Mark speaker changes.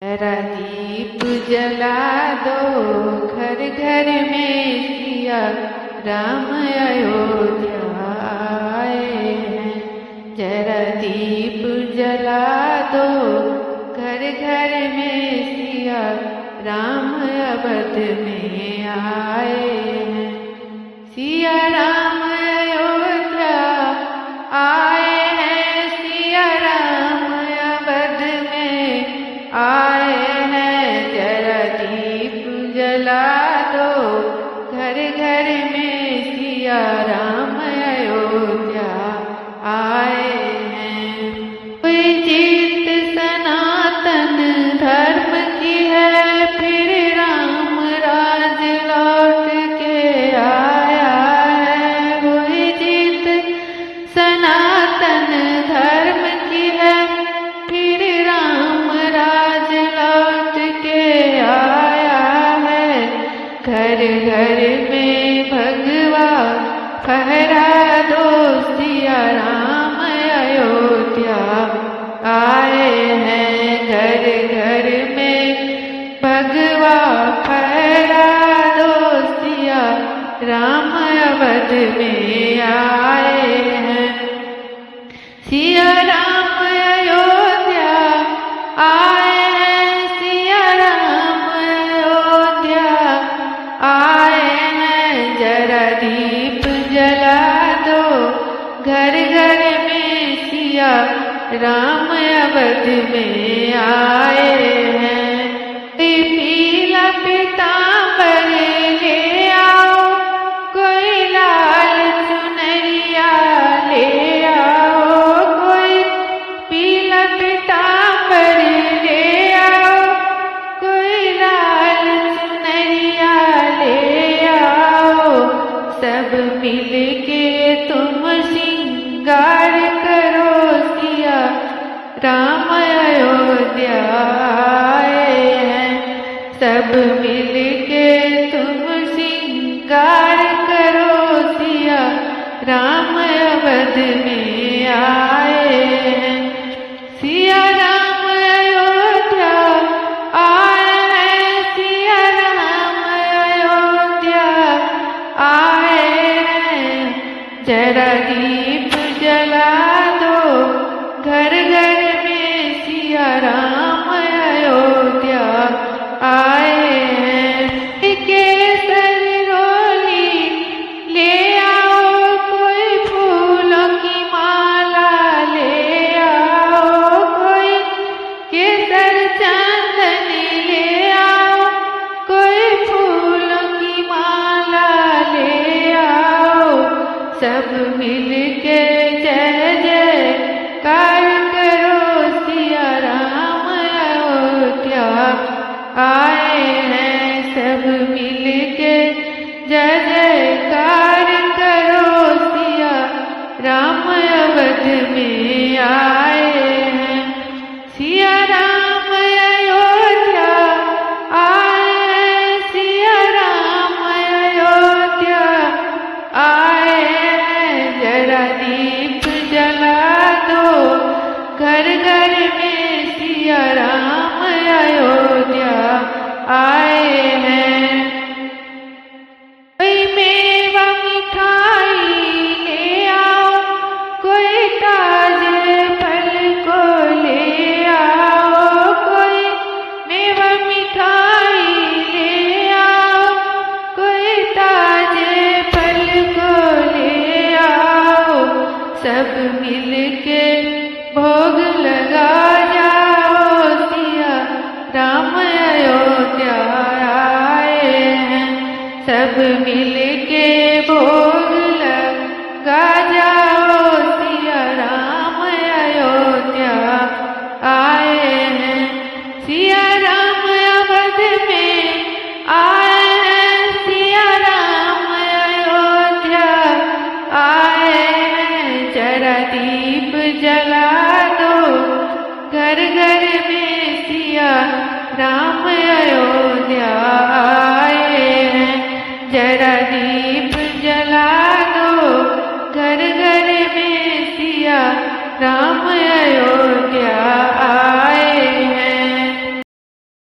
Speaker 1: जरा दीप जला दो, घर घर में सिया राम अयोध्या आए हैं। जरा दीप जला दो, घर घर में सिया राम अवध में आए हैं। सिया राम अयोध्या आए हैं, सिया राम अवध में आए हैं। जरा दीप जला दो, घर घर में सिया राम अयोध्या आए हैं। कोई जीत सनातन धर्म की है, फिर राम राज लौट के आया है। कोई जीत सनातन धर्म की है, फिर राम राज लौट के आया है। घर घर में भगवा फहरा दो, सिया राम अयोध्या आए हैं। घर घर में भगवा फहरा दो, सिया राम अवध में आए हैं। सिया राम अयोध्या आए हैं, सिया राम अयोध्या आए हैं। जरा दीप जला दो, घर घर में सिया राम अवध में आए हैं। कोई पीला पीतांबर ले आओ, कोई लाल चुनरिया ले आओ। कोई पीला पीतांबर ले आओ, कोई लाल चुनरिया ले आओ। सब मिल के तुम श्रृंगार करो, सिया राम अयोध्या आए हैं। सब मिल के तुम श्रृंगार करो, सिया राम अवध में आए हैं। सिया राम अयोध्या आए हैं, सिया राम अयोध्या आए हैं। जरा दीप जला दो, घर घर में सिया राम अयोध्या आए हैं। केसर रोली ले आओ, कोई फूलों की माला ले आओ। कोई केसर चांदनी ले आओ, कोई फूलों की माला ले आओ। सब मिल के जय जयकार करो, सिया राम अयोध्या आए हैं। सब मिल के जय जयकार करो, सिया राम अवध में आए हैं। सिया राम अयोध्या आए हैं, सिया राम अयोध्या आए हैं। जरा दीप जला दो, घर घर में सिया राम अयोध्या आए हैं। कोई मेवा मिठाई ले आओ, कोई ताजे फल को ले आओ। कोई मेवा मिठाई ले आओ, कोई ताजे फल को ले आओ। सब मिल के भोग लगा जाओ, सिया राम अयोध्या आए हैं। सब मिल के भोग लगा जाओ, सिया राम अयोध्या आए हैं। सिया राम अवध में आए हैं, सिया राम अयोध्या आए हैं। जरा दीप जला दो, घर घर में सिया राम अयोध्या